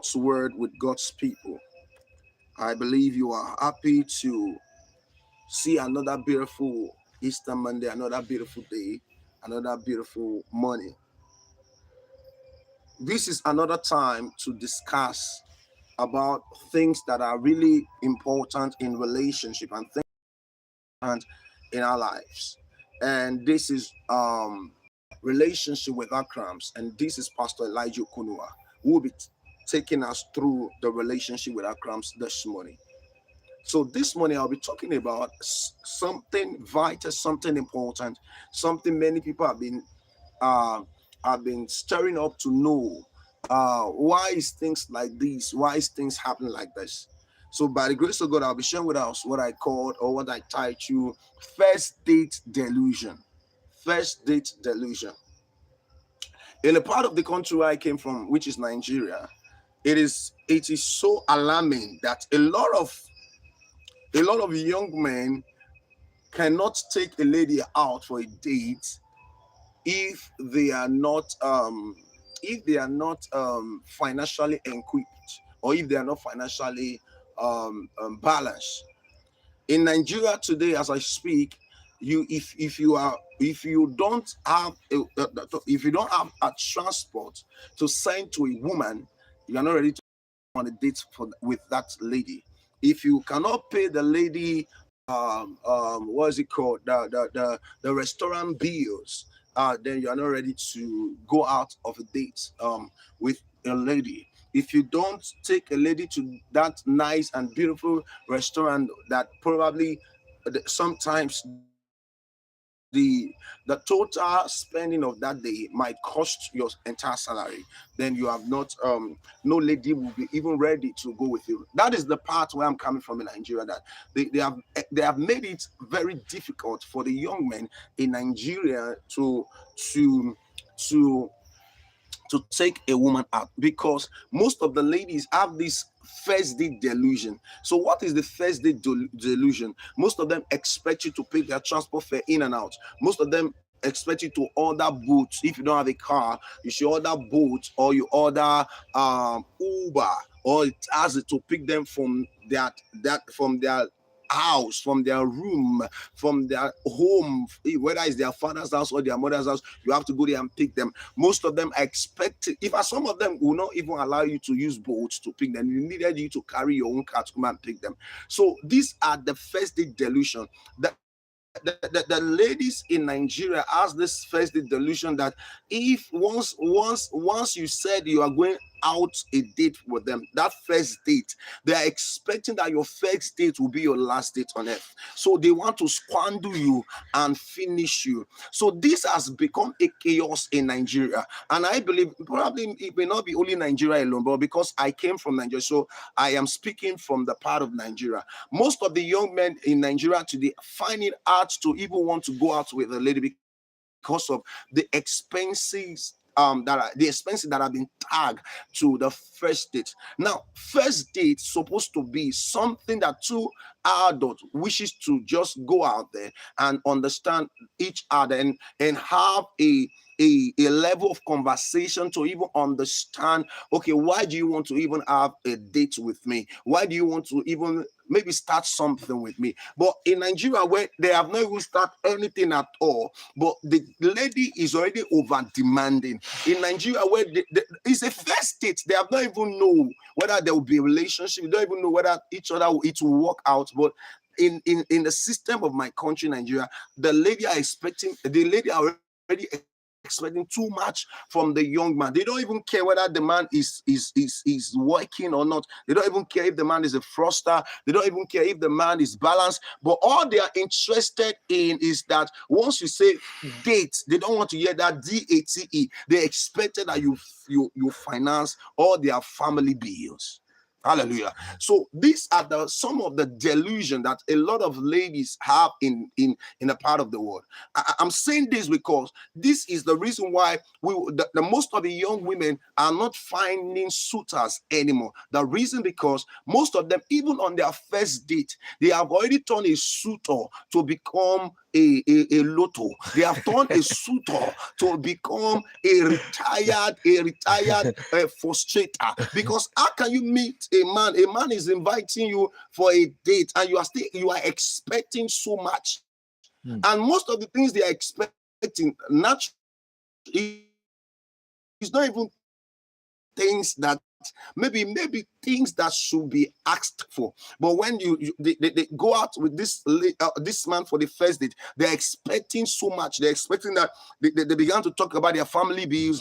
God's word with God's people. I believe you are happy to see another beautiful Easter Monday, another beautiful day, another beautiful morning. This is another time to discuss about things that are really important in relationship and things in our lives. And this is relationship with Akrams, and this is Pastor Elijah Kunua, who will be taking us through the relationship with Akrams this morning. So this morning I'll be talking about something vital, something important, something many people uh, have been stirring up to know. Why is things like this? Why is things happening like this? So by the grace of God, I'll be sharing with us what I called or what I titled first date delusion. First date delusion. In a part of the country where I came from, which is Nigeria, it is so alarming that a lot of young men cannot take a lady out for a date if they are not financially equipped, or if they are not financially balanced. In Nigeria today, as I speak, if you don't have a transport to send to a woman, you are not ready to go on a date with that lady. If you cannot pay the lady, what is it called, the restaurant bills, then you are not ready to go out of a date with a lady. If you don't take a lady to that nice and beautiful restaurant that probably sometimes the total spending of that day might cost your entire salary, then you have not no lady will be even ready to go with you. That is the part where I'm coming from in Nigeria, that they have made it very difficult for the young men in Nigeria to to to take a woman out, because most of the ladies have this first date delusion. So what is the first date delusion? Most of them expect you to pay their transport fare in and out. Most of them expect you to order boots. If you don't have a car, you should order boots, or you order Uber, or it has to pick them from from their house, from their room, from their home, whether it's their father's house or their mother's house. You have to go there and pick them. Most of them expect, if some of them will not even allow you to use boats to pick them, you needed you to carry your own car to come and pick them. So these are the first day delusion. The ladies in Nigeria has this first day delusion that if once you said you are going out a date with them, that first date, they are expecting that your first date will be your last date on earth. So they want to squander you and finish you. So this has become a chaos in Nigeria. And I believe probably it may not be only Nigeria alone, but because I came from Nigeria, so I am speaking from the part of Nigeria. Most of the young men in Nigeria today find it hard to even want to go out with a lady because of the expenses that have been tagged to the first date. Now, first date supposed to be something that two adults wishes to just go out there and understand each other, and have a level of conversation to even understand, okay, why do you want to even have a date with me? Why do you want to even maybe start something with me? But in Nigeria, where they have not even started anything at all, but the lady is already over demanding. In Nigeria, where it's a first date, they have not even know whether there will be a relationship. They don't even know whether each other it will work out. But in the system of my country, Nigeria, the lady are already expecting too much from the young man. They don't even care whether the man is working or not. They don't even care if the man is a fraudster. They don't even care if the man is balanced. But all they are interested in is that once you say date, they don't want to hear that DATE. They expected that you finance all their family bills. Hallelujah. So these are some of the delusion that a lot of ladies have in a part of the world. I'm saying this because this is the reason why the most of the young women are not finding suitors anymore. The reason because most of them, even on their first date, they have already turned a suitor to become a lotto. They have turned a suitor to become a retired frustrator. Because how can you meet a man? A man is inviting you for a date, and you are expecting so much. And most of the things they are expecting naturally is not even things that maybe things that should be asked for. But when they go out with this man for the first date, they're expecting so much. They're expecting that they began to talk about their family bills,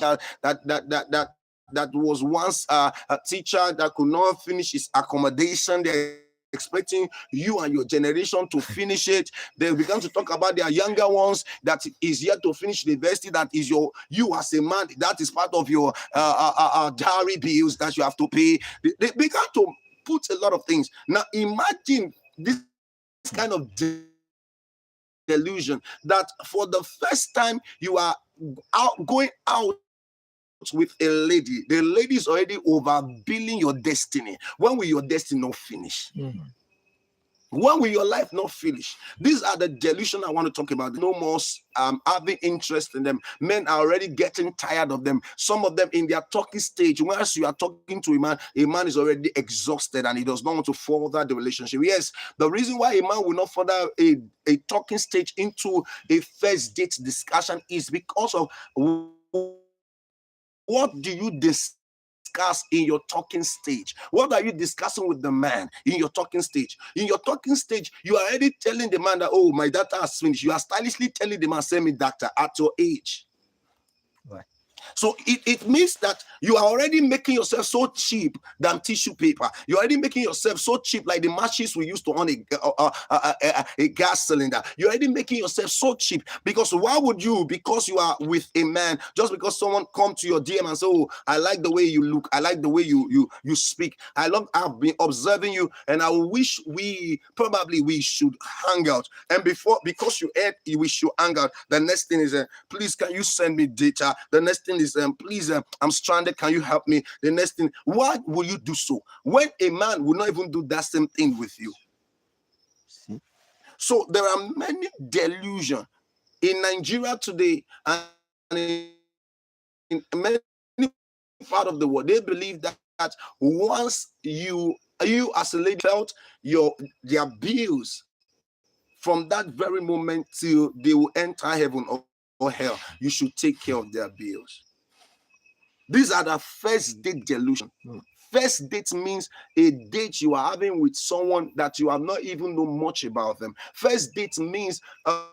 that was once a teacher that could not finish his accommodation. They're expecting you and your generation to finish it. They began to talk about their younger ones that is yet to finish university. That is you as a man, that is part of your dowry bills that you have to pay. They began to put a lot of things. Now imagine this kind of delusion that for the first time you are going out with a lady. The lady is already overbilling your destiny. When will your destiny not finish? When will your life not finish? These are the delusion I want to talk about. No more having interest in them. Men are already getting tired of them. Some of them in their talking stage, once you are talking to a man is already exhausted and he does not want to further the relationship. Yes, the reason why a man will not further a talking stage into a first date discussion is because of what do you discuss in your talking stage? What are you discussing with the man in your talking stage? In your talking stage, you are already telling the man that, oh, my data has finished. You are stylishly telling the man, send me data at your age. Right. So it means that you are already making yourself so cheap than tissue paper. You're already making yourself so cheap like the matches we used to on a gas cylinder. You're already making yourself so cheap because why would you? Because you are with a man, just because someone come to your DM and say, oh, I like the way you look. I like the way you speak. I've been observing you and I wish we should hang out. And because we should hang out, the next thing is, please, can you send me data? The next thing is, please, I'm stranded. Can you help me? The next thing, why will you do so when a man will not even do that same thing with you? See? So there are many delusions in Nigeria today and in many part of the world. They believe that once you as a lady felt their bills from that very moment till they will enter heaven or hell, you should take care of their bills. These are the first date delusion. First date means a date you are having with someone that you have not even know much about them. First date means a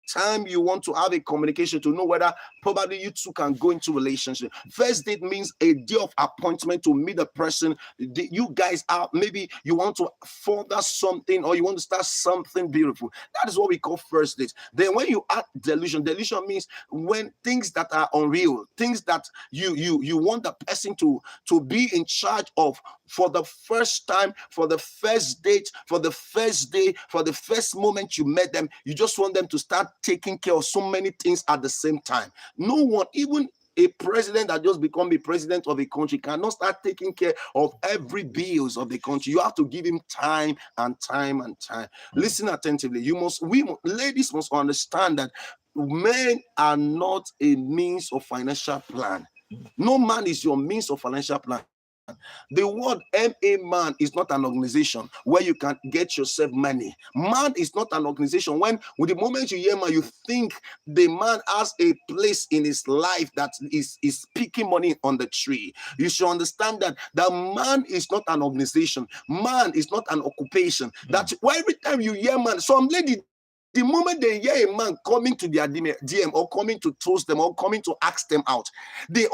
time you want to have a communication to know whether probably you two can go into relationship. First date means a day of appointment to meet a person. You guys are, maybe you want to further something or you want to start something beautiful. That is what we call first date. Then when you add delusion means when things that are unreal, things that you want the person to be in charge of for the first time, for the first date, for the first day, for the first moment you met them. You just want them to start taking care of so many things at the same time. No one, even a president that just become a president of a country, cannot start taking care of every bills of the country. You have to give him time and time and time. Listen attentively. Ladies must understand that men are not a means of financial plan. No man is your means of financial plan. The word man is not an organization where you can get yourself money. Man is not an organization. When with the moment you hear man, you think the man has a place in his life that is picking money on the tree. You should understand that the man is not an organization. Man is not an occupation. That every time you hear man, some lady, the moment they hear a man coming to their DM or coming to toast them or coming to ask them out, their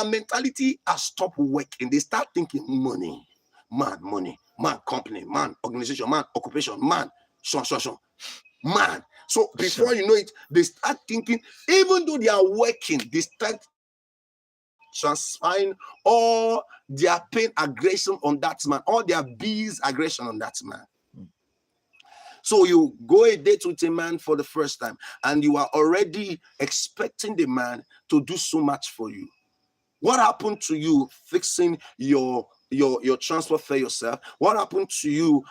mentality has stopped working. They start thinking money, man, company, man, organization, man, occupation, man, man. So before you know it, they start thinking, even though they are working, they start transferring all their pain aggression on that man, all their bees aggression on that man. So you go a date with a man for the first time, and you are already expecting the man to do so much for you. What happened to you fixing your transfer fare yourself? What happened to you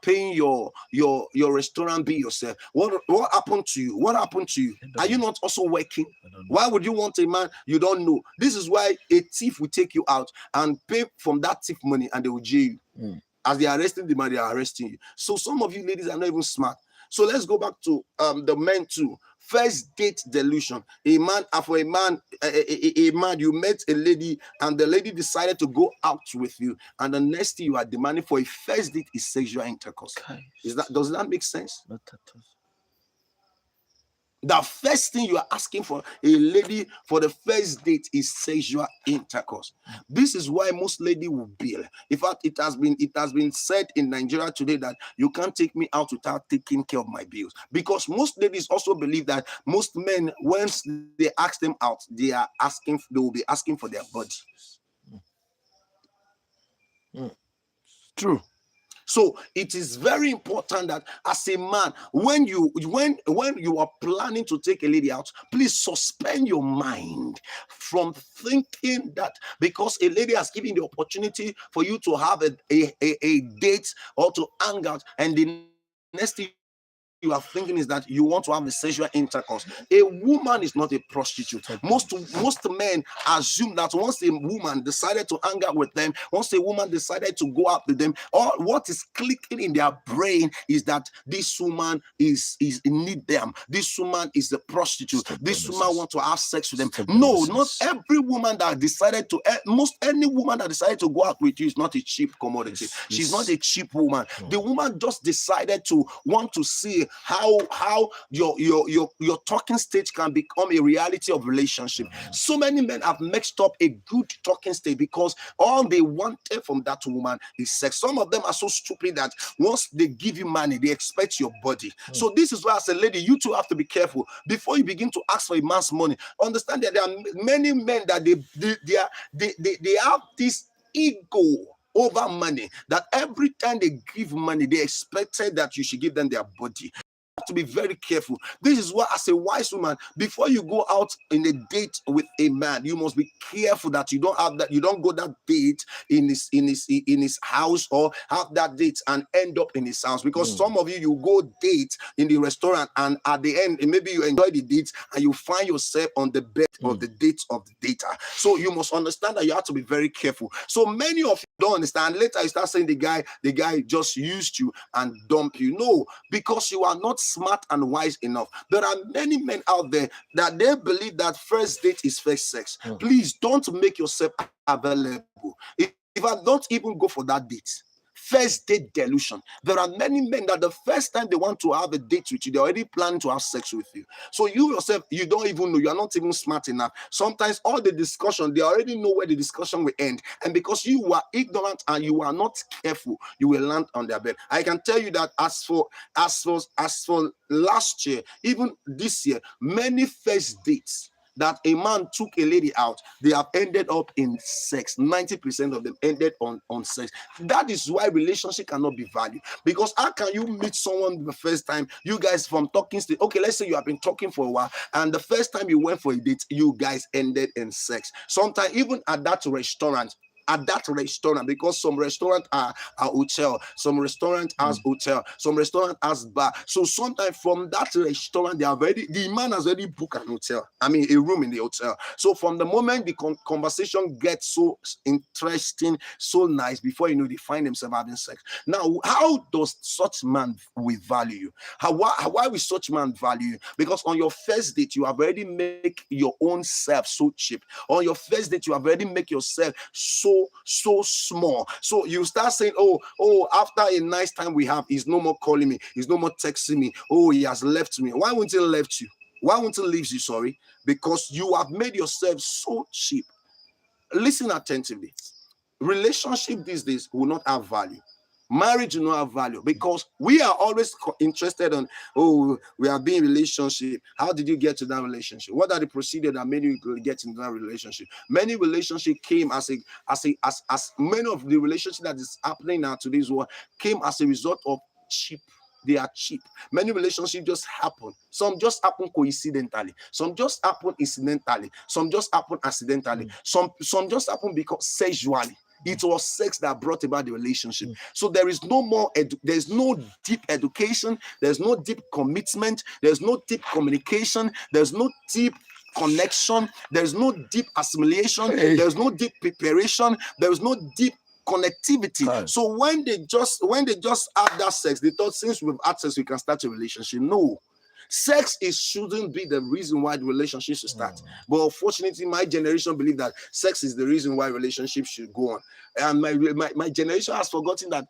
paying your restaurant bill yourself? What happened to you? What happened to you? Are you not also working? Why would you want a man you don't know? This is why a thief will take you out and pay from that thief money, and they will jail you. As they are arresting the man, they are arresting you. So some of you ladies are not even smart. So let's go back to the men too. First date delusion. A man, you met a lady, and the lady decided to go out with you, and the next thing you are demanding for a first date is sexual intercourse. Does that make sense? Not at all. The first thing you are asking for a lady for the first date is sexual intercourse. This is why most ladies will bail. In fact, it has been said in Nigeria today that you can't take me out without taking care of my bills. Because most ladies also believe that most men, once they ask them out, they will be asking for their body. True. So it is very important that as a man, when you are planning to take a lady out, please suspend your mind from thinking that because a lady has given the opportunity for you to have a date or to hang out, and the next thing you are thinking is that you want to have a sexual intercourse. A woman is not a prostitute. Most men assume that once a woman decided to hang out with them, once a woman decided to go out with them, or what is clicking in their brain is that this woman is need them. This woman is a prostitute. This woman wants to have sex with them. No, not every woman that decided to. Any woman that decided to go out with you is not a cheap commodity. She's not a cheap woman. The woman just decided to want to see how your talking stage can become a reality of relationship. So many men have mixed up a good talking stage because all they wanted from that woman is sex. Some of them are so stupid that once they give you money, they expect your body. So this is why, as a lady, you too have to be careful before you begin to ask for a man's money. Understand that there are many men that they have this ego over money, that every time they give money, they expected that you should give them their body. To be very careful. This is why, as a wise woman, before you go out in a date with a man, you must be careful that you don't go that date in his house, or have that date and end up in his house. Because some of you go date in the restaurant, and at the end, maybe you enjoy the date and you find yourself on the bed of the date of the dater. So you must understand that you have to be very careful. So many of you don't understand. Later you start saying the guy just used you and dumped you. No, because you are not smart and wise enough. There are many men out there that they believe that first date is first sex. Please don't make yourself available. If I don't even go for that date. First date delusion. There are many men that the first time they want to have a date with you, they're already planning to have sex with you. So you yourself, you don't even know. You are not even smart enough. Sometimes all the discussion, they already know where the discussion will end. And because you are ignorant and you are not careful, you will land on their bed. I can tell you that as for last year, even this year, many first dates that a man took a lady out, they have ended up in sex. 90% of them ended on sex. That is why relationship cannot be valued. Because how can you meet someone the first time, you guys from talking stage, okay, let's say you have been talking for a while, and the first time you went for a date, you guys ended in sex. Sometimes even at that restaurant, because some restaurant are hotel, some restaurant has hotel, some restaurant has bar. So sometimes from that restaurant, the man has already booked an hotel. I mean, a room in the hotel. So from the moment the conversation gets so interesting, so nice, before you know, they find themselves having sex. Now, how does such man will value you? Why will such man value you? Because on your first date, you have already make your own self so cheap. On your first date, you have already make yourself so small. So you start saying, oh, after a nice time we have, he's no more calling me, he's no more texting me, oh, he has left me. Why won't he left you? Why won't he leave you? Sorry, because you have made yourself so cheap. Listen attentively. Relationship these days will not have value. Marriage do not have value because we are always interested on, oh, we are being relationship. How did you get to that relationship? What are the procedures that made you get into that relationship? Many relationships came as many of the relationships that is happening now to this world came as a result of cheap. They are cheap. Many relationships just happen. Some just happen coincidentally. Some just happen incidentally. Some just happen accidentally. Some just happen because sexually. It was sex that brought about the relationship. So there is no more, there's no deep education, there's no deep commitment, there's no deep communication, there's no deep connection, there's no deep assimilation, there's no deep preparation, there's no deep connectivity. So when they just have that sex, they thought since we've had sex, we can start a relationship. No. Sex shouldn't be the reason why the relationship should start. But unfortunately, my generation believe that sex is the reason why relationships should go on. And my generation has forgotten that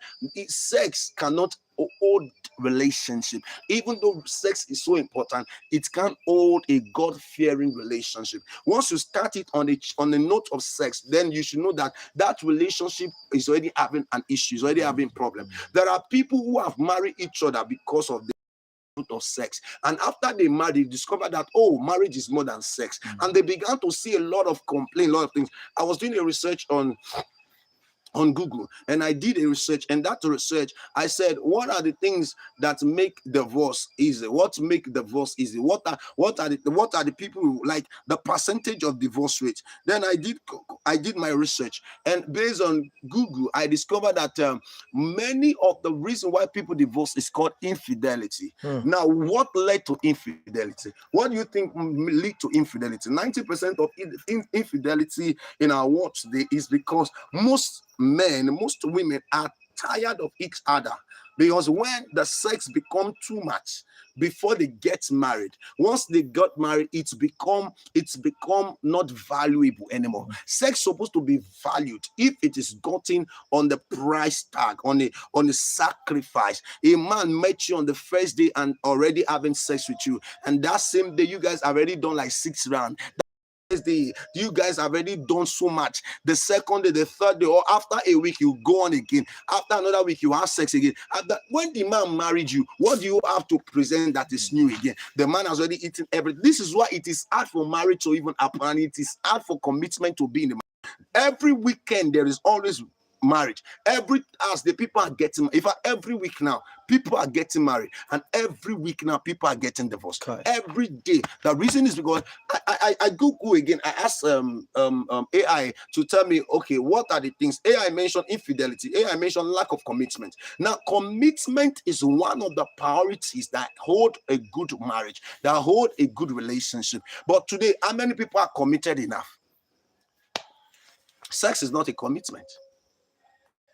sex cannot hold relationship. Even though sex is so important, it can't hold a God-fearing relationship. Once you start it on the note of sex, then you should know that relationship is already having an issue, is already having problem. There are people who have married each other because of of sex, and after they married, they discovered that marriage is more than sex, and they began to see a lot of complaint, a lot of things. I was doing a research on Google, and I did a research, and that research I said, what are the things that make divorce easy? What make divorce easy? What are the people who, like, the percentage of divorce rate? Then I did my research, and based on Google, I discovered that many of the reason why people divorce is called infidelity. Now, what led to infidelity? What do you think lead to infidelity? 90% of infidelity in our world today is because most women are tired of each other, because when the sex become too much before they get married, once they got married, it's become not valuable anymore. Sex is supposed to be valued if it is gotten on the price tag, on the sacrifice. A man met you on the first day and already having sex with you, and that same day you guys already done like 6 rounds. Day, you guys have already done so much. The second day, the third day, or after a week, you go on again. After another week, you have sex again. When the man married you, what do you have to present that is new again? The man has already eaten everything. This is why it is hard for marriage to even happen, and it is hard for commitment to be in the marriage. Every weekend, there is always marriage. Every week now, people are getting married, and every week now, people are getting divorced. Every day. The reason is because I Google again. I asked AI to tell me, okay, what are the things? AI mentioned infidelity. AI mentioned lack of commitment. Now, commitment is one of the priorities that hold a good marriage, that hold a good relationship. But today, how many people are committed enough? Sex is not a commitment.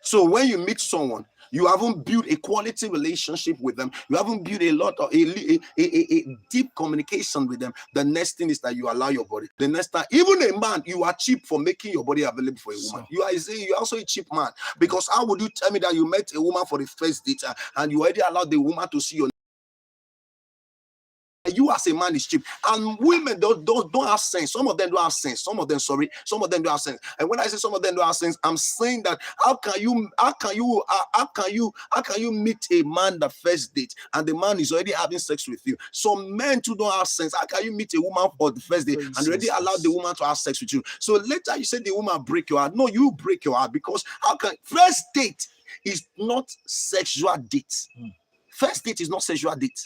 So when you meet someone, you haven't built a quality relationship with them, you haven't built a deep communication with them. The next thing is that you allow your body. The next time, even a man, you are cheap for making your body available for a woman. You are also a cheap man, because how would you tell me that you met a woman for the first date and you already allowed the woman to see your? You as a man is cheap, and women don't have sense. Some of them don't have sense. Some of them don't have sense. And when I say some of them don't have sense, I'm saying that how can you meet a man the first date and the man is already having sex with you? Some men too don't have sense. How can you meet a woman for the first date and already allow the woman to have sex with you? So later you say the woman break your heart. No, you break your heart, because first date is not sexual date. First date is not sexual date.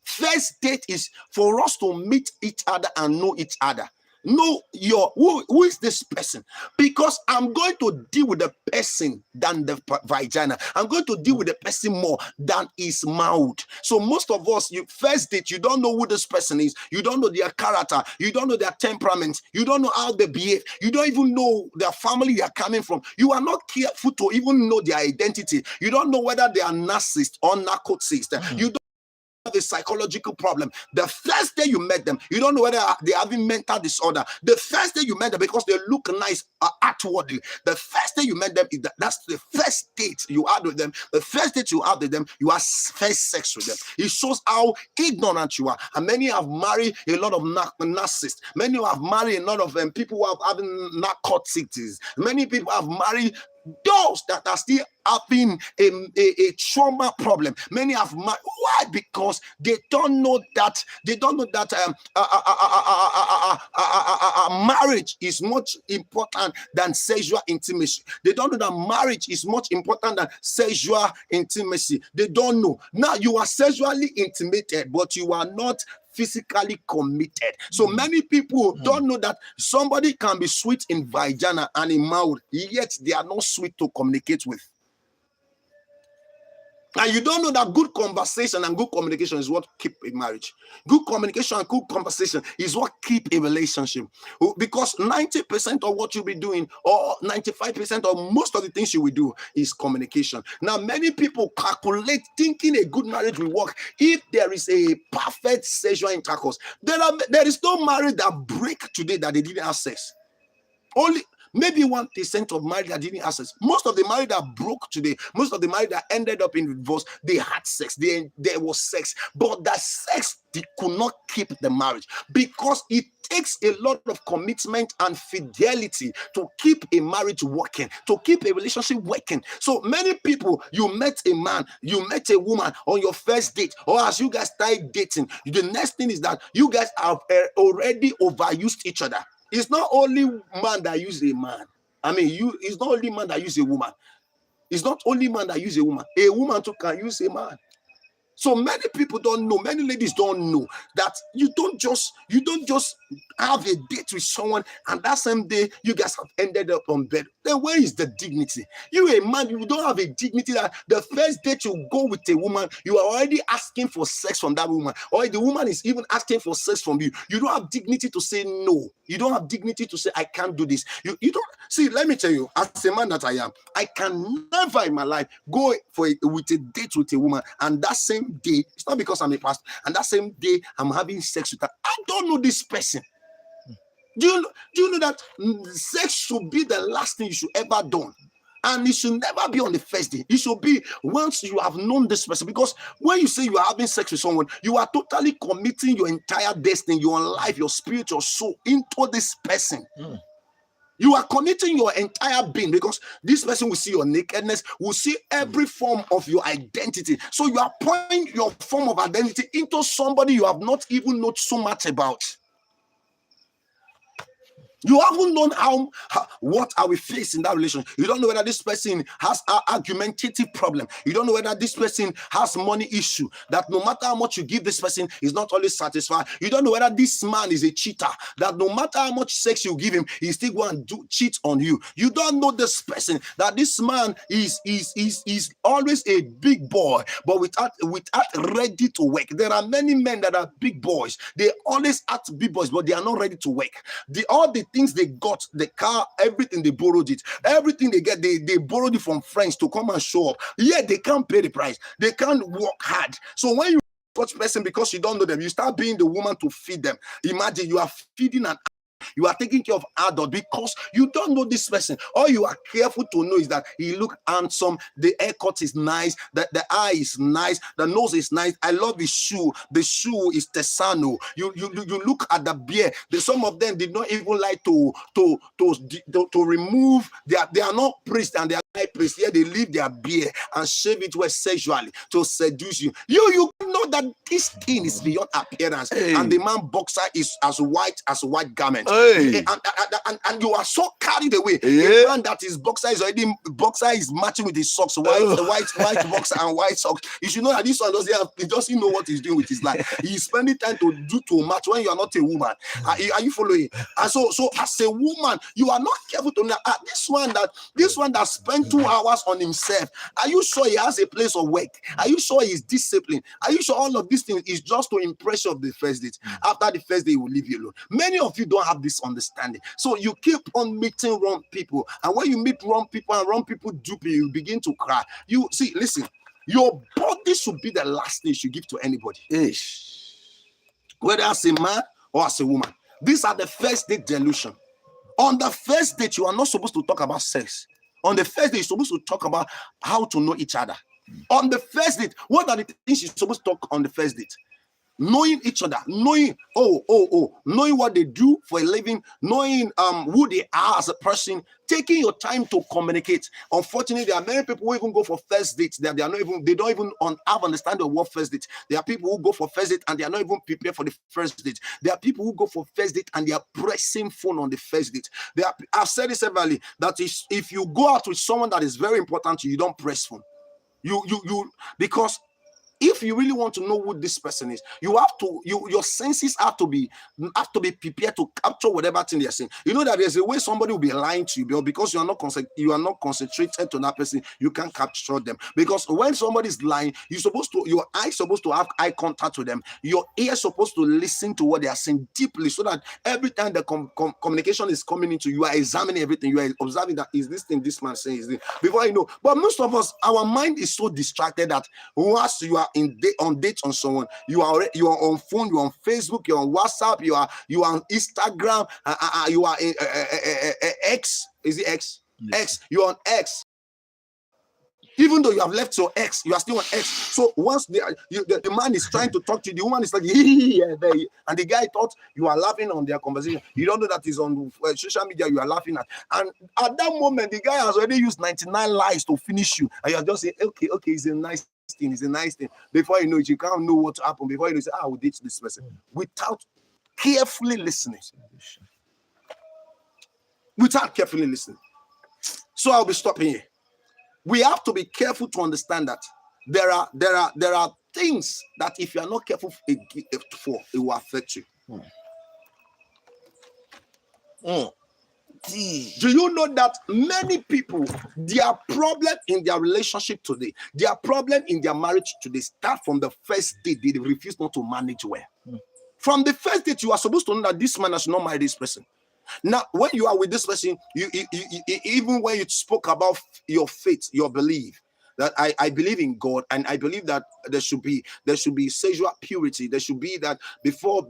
First date is for us to meet each other and know each other. Know who is this person, because I'm going to deal with the person than the vagina. I'm going to deal with the person more than his mouth. So most of us, first date, you don't know who this person is. You don't know their character. You don't know their temperament. You don't know how they behave. You don't even know their family they are coming from. You are not careful to even know their identity. You don't know whether they are narcissist or narcissist. You don't the psychological problem. The first day you met them, you don't know whether they're having mental disorder. The first day you met them, because they look nice outwardly, the first day you met them, that's the first date you had with them. The first date you had with them, you have first sex with them. It shows how ignorant you are. And many have married a lot of narcissists. Many have married a lot of people who are having narcotics. Many people have married those that are still having a trauma problem, many have why? Because they don't know that marriage is much important than sexual intimacy. They don't know that marriage is much important than sexual intimacy. They don't know. Now you are sexually intimated, but you are not physically committed. So many people don't know that somebody can be sweet in vagina and in mouth, yet they are not sweet to communicate with. And you don't know that good conversation and good communication is what keep a marriage. Good communication and good conversation is what keep a relationship. Because 90% of what you'll be doing, or 95% of most of the things you will do, is communication. Now, many people calculate thinking a good marriage will work if there is a perfect sexual intercourse. There is no marriage that break today that they didn't have sex. Only maybe 1% of marriage that didn't have sex. Most of the marriage that broke today, most of the marriage that ended up in divorce, they had sex. There was sex, but that sex could not keep the marriage, because it takes a lot of commitment and fidelity to keep a marriage working, to keep a relationship working. So many people, you met a man, you met a woman on your first date, or as you guys start dating, the next thing is that you guys have already overused each other. It's not only man that use a man. I mean, it's not only man that use a woman. It's not only man that use a woman. A woman too can use a man. So many people don't know, many ladies don't know that you don't just have a date with someone and that same day you guys have ended up on bed. Then where is the dignity? You a man, you don't have a dignity that the first date you go with a woman, you are already asking for sex from that woman, or the woman is even asking for sex from you. You don't have dignity to say no. You don't have dignity to say I can't do this. You don't see. Let me tell you, as a man that I am, I can never in my life go with a date with a woman and that same day, it's not because I'm a pastor, and that same day I'm having sex with her. I don't know this person. Do you know that sex should be the last thing you should ever do? And it should never be on the first day. It should be once you have known this person. Because when you say you are having sex with someone, you are totally committing your entire destiny, your life, your spirit, your soul into this person. You are committing your entire being, because this person will see your nakedness, will see every form of your identity. So you are pouring your form of identity into somebody you have not even known so much about. You haven't known what are we face in that relationship. You don't know whether this person has an argumentative problem. You don't know whether this person has money issue, that no matter how much you give this person, is not always satisfied. You don't know whether this man is a cheater, that no matter how much sex you give him, he still go and cheat on you. You don't know this person, that this man is always a big boy, but without ready to work. There are many men that are big boys. They always act big boys, but they are not ready to work. All the things they got, the car, everything, they borrowed it. Everything they get, they borrowed it from friends to come and show up. Yet they can't pay the price. They can't work hard. So when you touch person because you don't know them, you start being the woman to feed them. Imagine you are feeding an you are taking care of adult because you don't know this person. All you are careful to know is that he look handsome, the haircut is nice, the eye is nice, the nose is nice. I love his shoe. The shoe is Tesano. You look at the beard. Some of them did not even like to remove their. They are not priests and they are not priests. Here they leave their beard and shave it well sexually to seduce you. You know that this thing is beyond appearance, and the man boxer is as white garment. And you are so carried away. The man that is boxer is matching with his socks, white boxer and white socks. You should know that this one doesn't know what he's doing with his life. He's spending time to match when you are not a woman. Are you following? And so as a woman, you are not careful to know this one that spent 2 hours on himself. Are you sure he has a place of work? Are you sure he's disciplined? Are you sure all of these things is just to impress you of the first date? After the first day, he will leave you alone. Many of you don't have this understanding. So you keep on meeting wrong people. And when you meet wrong people and wrong people dupe you, you begin to cry. You see, listen, your body should be the last thing you should give to anybody. Whether as a man or as a woman. These are the first date delusion. On the first date, you are not supposed to talk about sex. On the first date, you're supposed to talk about how to know each other. On the first date, what are the things you're supposed to talk on the first date? knowing each other, knowing knowing what they do for a living, knowing who they are as a person, taking your time to communicate. Unfortunately, there are many people who even go for first dates that they don't even have understanding of what first date. There are people who go for first date and they are not even prepared for the first date. There are people who go for first date and they are pressing phone on the first date. I've said this severally, that is, if you go out with someone that is very important to you, don't press phone. Because if you really want to know who this person is, you have to, your senses have to be prepared to capture whatever thing they're saying. You know that there's a way somebody will be lying to you, but because you are not concentrated on that person, you can't capture them. Because when somebody's lying, your eyes supposed to have eye contact with them. Your ears supposed to listen to what they are saying deeply, so that every time the communication is coming into you, are examining everything. You are observing that is this thing this man saying is this, before you know. But most of us, our mind is so distracted that once you are on dates on someone, you are on phone, you're on Facebook, you're on WhatsApp, you are on Instagram, you are in X. Is it X? Yes. X. You're on X. Even though you have left your ex, you are still on X. So once the man is trying to talk to you, the woman is like, and the guy thought you are laughing on their conversation. You don't know that is on social media you are laughing at. And at that moment, the guy has already used 99 lies to finish you. And you are just saying, okay, it's a nice thing. It's a nice thing. Before you know it, you can't know what to happen. Before you know it, you say, I will date this person. Without carefully listening. So I'll be stopping here. We have to be careful to understand that there are things that if you are not careful for, it will affect you. Do you know that many people, their problem in their relationship today, their problem in their marriage today, start from the first date. They refuse not to manage well. From the first date, you are supposed to know that this man has not married this person. Now, when you are with this person, you even when you spoke about your faith, your belief, that I believe in God, and I believe that there should be sexual purity. There should be that before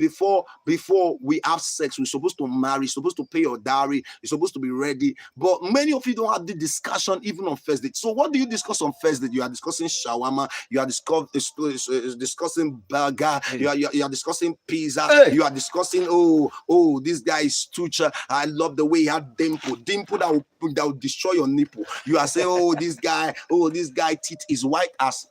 we have sex, we're supposed to marry, supposed to pay your dowry, you're supposed to be ready. But many of you don't have the discussion even on first date. So what do you discuss on first date? You are discussing shawarma, you are discussing burger, you are discussing pizza, you are discussing this guy is Tucha. I love the way he had dimple that will destroy your nipple. You are saying, this guy teeth is white as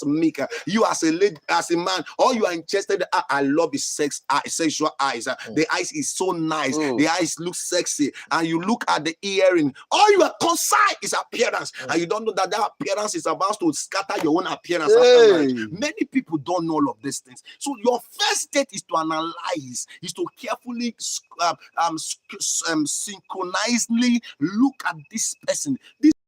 milk. You as a lady, as a man, all you are interested. I love his sexual eyes. The eyes is so nice. The eyes look sexy, and you look at the earring. All you are concerned is appearance, and you don't know that appearance is about to scatter your own appearance. Many people don't know all of these things. So your first date is to analyze, is to carefully synchronizedly look at this person.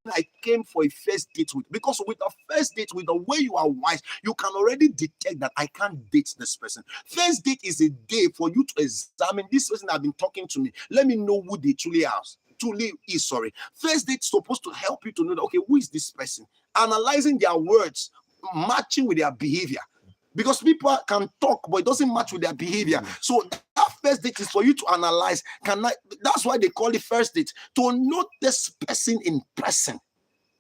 I came for a first date with, because with a first date, with the way you are wise, you can already detect that I can't date this person. First date is a day for you to examine this person that has been talking to me. Let me know who they truly are. First date is supposed to help you to know that, okay, who is this person? Analyzing their words, matching with their behavior. Because people can talk, but it doesn't match with their behavior. So that first date is for you to analyze. That's why they call it first date. To know this person in person,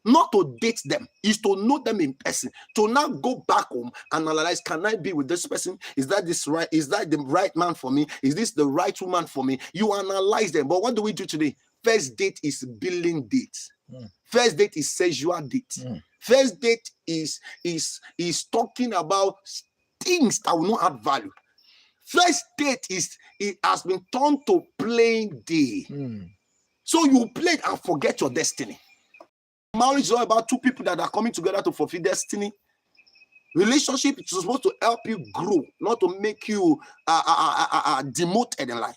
not to date them, is to know them in person. To now go back home and analyze, can I be with this person? Is that the right man for me? Is this the right woman for me? You analyze them. But what do we do today? First date is billing date. First date is sexual date. First date is talking about things that will not add value. First date it has been turned to playing day. So you play and forget your destiny. Marriage is all about two people that are coming together to fulfill destiny. Relationship is supposed to help you grow, not to make you demoted in life.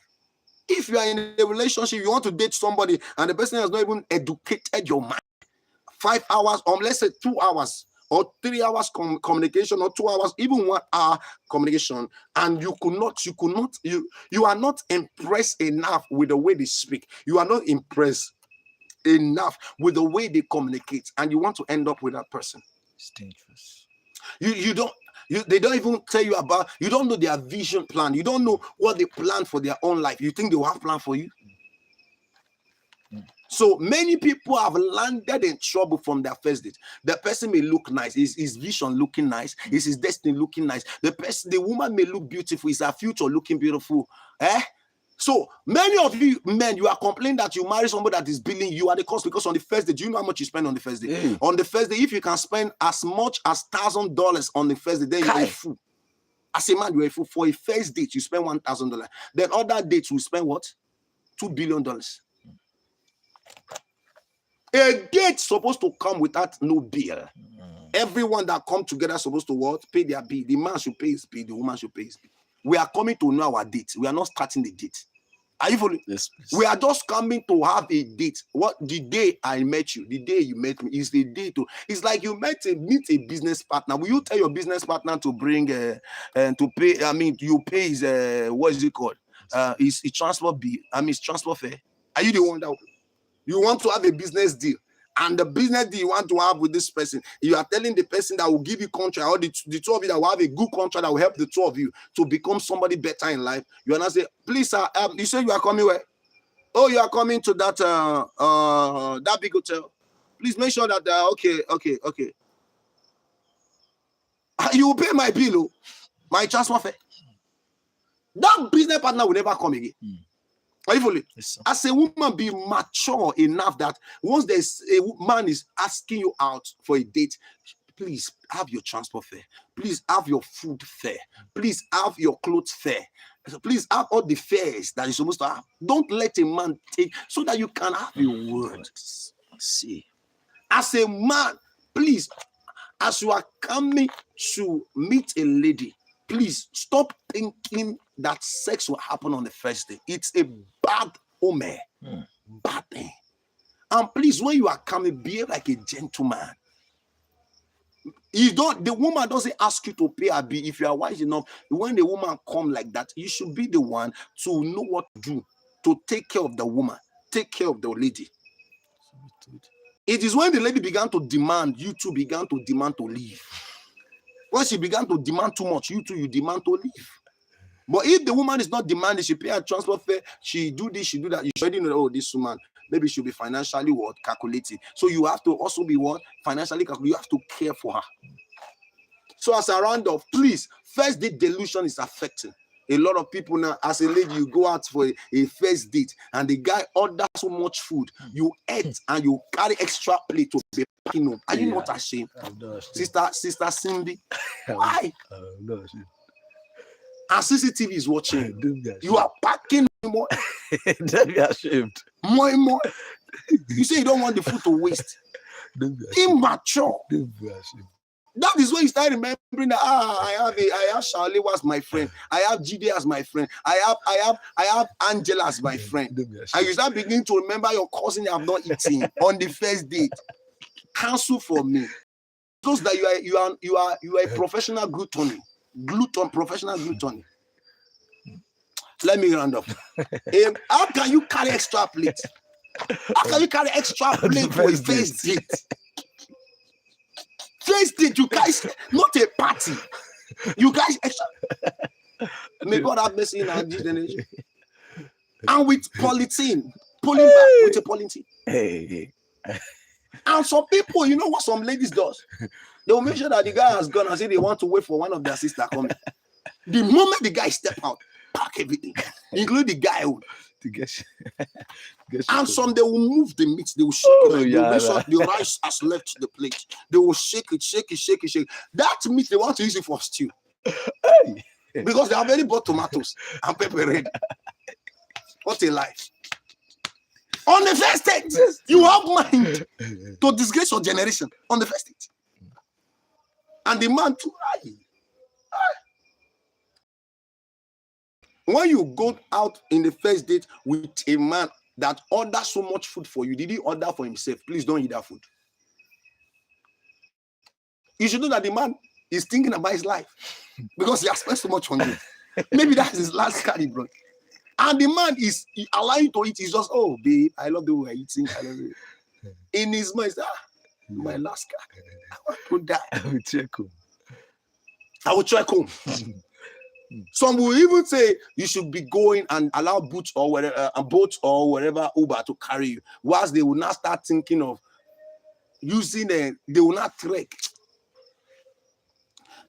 If you are in a relationship, you want to date somebody, and the person has not even educated your mind. 5 hours, or let's say 2 hours, or 3 hours communication, or 2 hours, even 1 hour communication, and you are not impressed enough with the way they speak. You are not impressed enough with the way they communicate, and you want to end up with that person. It's dangerous. They don't even tell you about, you don't know their vision plan. You don't know what they plan for their own life. You think they will have plan for you? So many people have landed in trouble from their first date. The person may look nice, his vision looking nice, is his destiny looking nice. The woman may look beautiful, is her future looking beautiful. So many of you men, you are complaining that you marry somebody that is billing you at the cost, because on the first day, do you know how much you spend on the first day? On the first day, if you can spend as much as $1,000 on the first day, then you're a fool. As a man, you're a fool. For a first date, you spend $1,000. Then other dates, you spend what? $2 billion. A date supposed to come without no bill. Everyone that come together supposed to what? Pay their bill. The man should pay his bill. The woman should pay his bill. We are coming to know our date. We are not starting the date. Are you following? Yes, please. We are just coming to have a date. What the day I met you, the day you met me, is the day to. It's like you meet a business partner. Will you tell your business partner to bring and to pay? I mean, you pay his what is it called? His transport bill. I mean, his transport fare. Are you the one that you want to have a business deal? And the business deal you want to have with this person, you are telling the person that will give you contract, or the two of you that will have a good contract that will help the two of you to become somebody better in life. You are not say, please, sir, you say you are coming where? Oh, you are coming to that that big hotel. Please make sure that okay. You will pay my bill, my transfer fare. That business partner will never come again. Yes, as a woman, be mature enough that once there's a man is asking you out for a date, please have your transport fare. Please have your food fare. Please have your clothes fare. Please have all the fares that you're supposed to have. Don't let a man take, so that you can have your words. See, as a man, please, as you are coming to meet a lady, please stop thinking that sex will happen on the first day. It's a bad omen. Bad thing. And please, when you are coming, behave like a gentleman. The woman doesn't ask you to pay her bill. If you are wise enough, when the woman come like that, you should be the one to know what to do, to take care of the woman, take care of the lady. It is when the lady began to demand, you two began to demand to leave. When she began to demand too much, you demand to leave. But if the woman is not demanding, she pay her transport fare, she do this, she do that, you already know, oh, this woman, maybe she'll be financially calculating. So you have to also be financially calculating. You have to care for her. So as a round off, please, first date delusion is affecting a lot of people now. As a lady, you go out for a first date and the guy orders so much food, you eat and you carry extra plate to be packing up. Are you not ashamed? Sister Cindy? Why? No, ashamed. And CCTV is watching. You are packing more. Don't be ashamed. More and more. You say you don't want the food to waste. Immature. Don't be ashamed. That is when you start remembering that I have Charlie as my friend. I have GD as my friend. I have Angela as my friend. And you start beginning to remember your cousin you have not eaten on the first date. Cancel for me. Those that you are a professional gluttony. Professional gluttony. Let me round up. How can you carry extra plate? How can you carry extra plate for a first date? First date, you guys, not a party. You guys extra. May God have mercy in our generation. And with polythene, pulling back with a polythene. Hey. And some people, you know what some ladies does? They will make sure that the guy has gone and say they want to wait for one of their sisters coming. The moment the guy step out, pack everything, include the guy who. And some they will move the meat, they will shake it. They will make sure the rice has left the plate. They will shake it. That meat they want to use it for stew. Because they have already bought tomatoes and pepper ready. What a life. On the first date, you have mind to disgrace your generation on the first date. And the man too. When you go out in the first date with a man that orders so much food for you, did he order for himself? Please don't eat that food. You should know that the man is thinking about his life because he has spent so much on you. Maybe that's his last card, bro. And the man is allowing you to eat. He's just, oh, babe, I love the way you're eating. I love it. In his mind, my last card. I want to die. I will check home. I will check home. Some will even say you should be going and allow boats or whatever, a boat or whatever Uber to carry you. Whilst they will not start thinking of using they will not trek.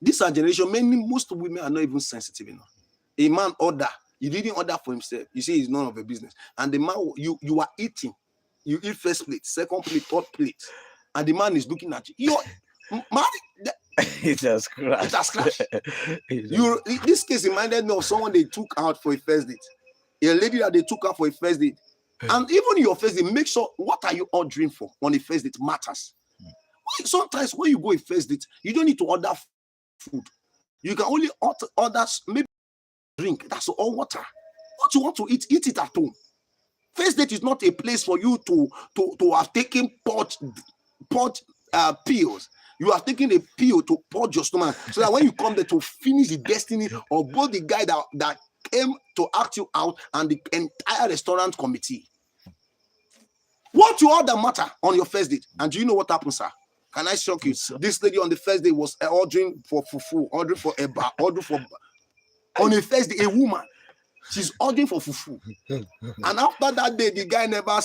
This our generation, most women are not even sensitive enough. A man order, he didn't order for himself. You say it's none of a business. And the man, you are eating. You eat first plate, second plate, third plate. And the man is looking at you. You're married. It has crashed. It has crashed. This case reminded me of someone they took out for a first date. A lady that they took out for a first date. And even your first date, make sure what are you ordering for on a first date matters. Sometimes when you go a first date, you don't need to order food. You can only order maybe drink. That's all water. What you want to eat it at home. First date is not a place for you to have taken pot pills. You are taking a pill to purge your stomach so that when you come there to finish the destiny of both the guy that came to act you out and the entire restaurant committee. What you order matter on your first date. And do you know what happens, sir? Can I shock you? This lady on the first day was ordering for fufu, ordering for a bar, ordering for on a first day, a woman. She's ordering for fufu. And after that day, the guy never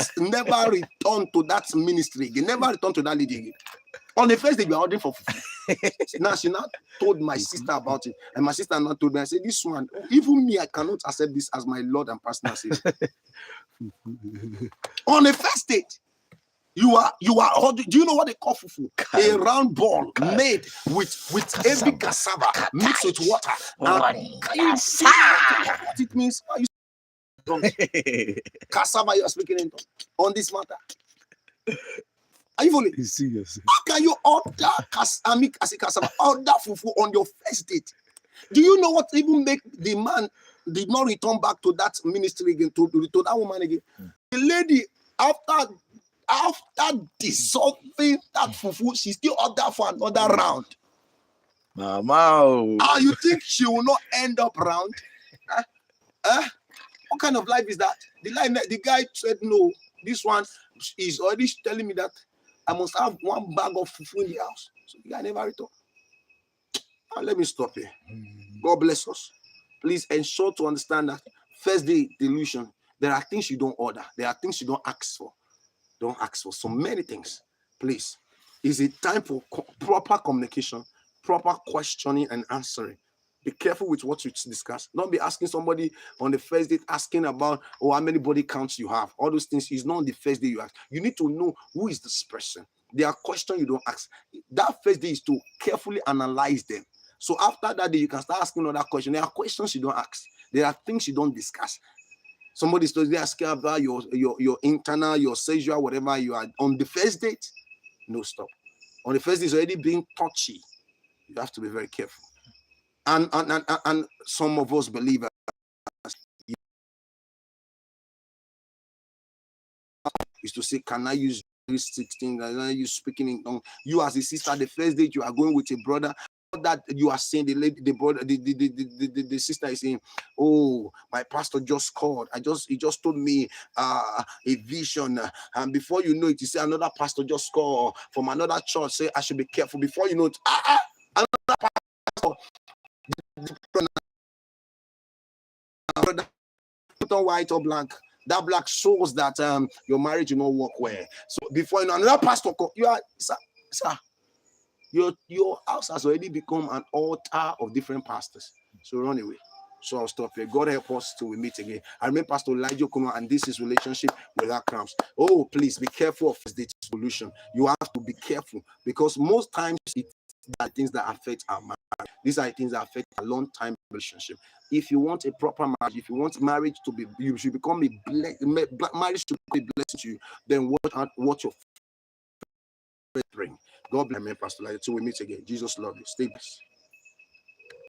returned to that ministry. He never returned to that lady again. On the first day, we are ordering for fufu. Now, she now told my sister about it. And my sister now told me, I said, this one, even me, I cannot accept this as my Lord and personal Savior. On the first date, you are ordering, do you know what they call fufu? A round ball made with heavy cassava mixed with water. Can you see what it means? Are you cassava you are speaking in on this matter? Are you following? How can you order cassava, order fufu on your first date? Do you know what even make the man did not return back to that ministry again, to that woman again? The lady, after dissolving that fufu, she still order for another round. Mama. How you think she will not end up round? What kind of life is that? The guy said, no, this one is already telling me that I must have one bag of fufu in the house. So the guy never returned. Let me stop here. God bless us. Please ensure to understand that first day delusion, there are things you don't order. There are things you don't ask for. Don't ask for so many things. Please. Is it time for proper communication, proper questioning and answering? Be careful with what you discuss. Don't be asking somebody on the first date, asking about how many body counts you have. All those things is not on the first day you ask. You need to know who is this person. There are questions you don't ask. That first day is to carefully analyze them. So after that day, you can start asking other questions. There are questions you don't ask. There are things you don't discuss. Somebody is asking about your internal, your sexual, whatever you are on the first date. No, stop. On the first day, it's already being touchy. You have to be very careful. And some of us believe is to say, can I use 16? Can I use speaking in tongue? You as a sister, the first date you are going with a brother, that you are saying the brother, the sister is saying, oh, my pastor just called. He just told me a vision, and before you know it, you say another pastor just called from another church. Say I should be careful. Before you know it, another pastor. Put on white or black. That black shows that your marriage will not work well. So before you know another pastor call, you are sir. Your house has already become an altar of different pastors. So run away. So I'll stop here. God help us till we meet again. I remember Pastor Elijah Kuma, and this is relationship without cramps. Oh, please be careful of this solution. You have to be careful because most times it's the things that affect our marriage. These are things that affect a long-time relationship. If you want a proper marriage, if you want marriage to be, you should become marriage to be a blessing to you. Then what your bring. God bless me, Pastor Elijah. Till we meet again. Jesus love you. Stay blessed.